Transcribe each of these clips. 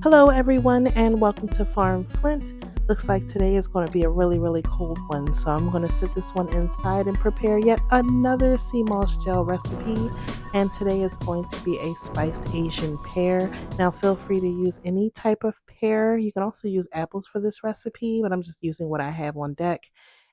Hello, everyone, and welcome to Farm Flint. Looks like today is going to be a really cold one, so I'm going to sit this one inside and prepare yet another seamoss gel recipe. And today is going to be a spiced Asian pear. Now, feel free to use any type of pear. You can also use apples for this recipe, but I'm just using what I have on deck.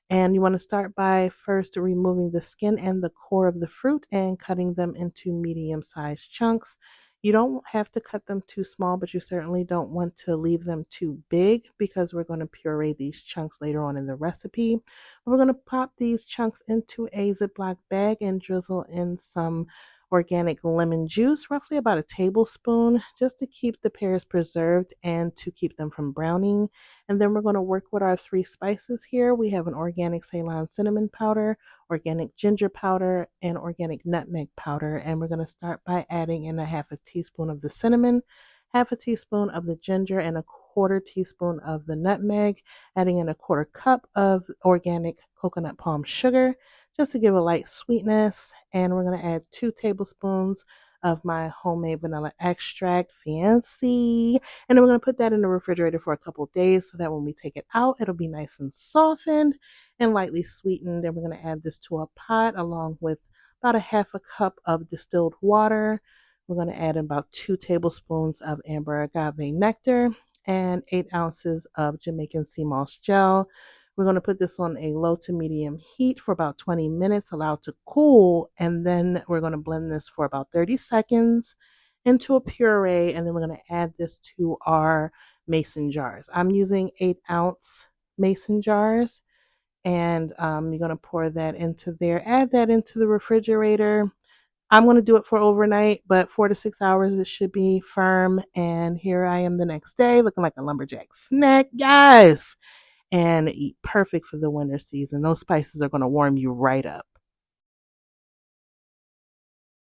And you want to start by first removing the skin and the core of the fruit and cutting them into medium-sized chunks. You don't have to cut them too small, but you certainly don't want to leave them too big because we're going to puree these chunks later on in the recipe. We're going to pop these chunks into a Ziploc bag and drizzle in some organic lemon juice, roughly about a tablespoon, just to keep the pears preserved and to keep them from browning. And then we're going to work with our three spices here. We have an organic Ceylon cinnamon powder, organic ginger powder, and organic nutmeg powder. And we're going to start by adding in a half a teaspoon of the cinnamon, half a teaspoon of the ginger, and a quarter teaspoon of the nutmeg, adding in a quarter cup of organic coconut palm sugar just to give a light sweetness. And we're going to add 2 tablespoons of my homemade vanilla extract, fancy. And then we're going to put that in the refrigerator for a couple days so that when we take it out, it'll be nice and softened and lightly sweetened. And we're going to add this to a pot along with about a half a cup of distilled water. We're going to add about 2 tablespoons of amber agave nectar and 8 ounces of Jamaican sea moss gel. We're going to put this on a low to medium heat for about 20 minutes, allow it to cool, and then we're going to blend this for about 30 seconds into a puree, and then we're going to add this to our mason jars. I'm using 8-ounce mason jars, and you're going to pour that into there. Add that into the refrigerator. I'm going to do it for overnight, but 4 to 6 hours it should be firm. And here I am the next day looking like a lumberjack snack. Yes! And eat perfect for the winter season. Those spices are going to warm you right up.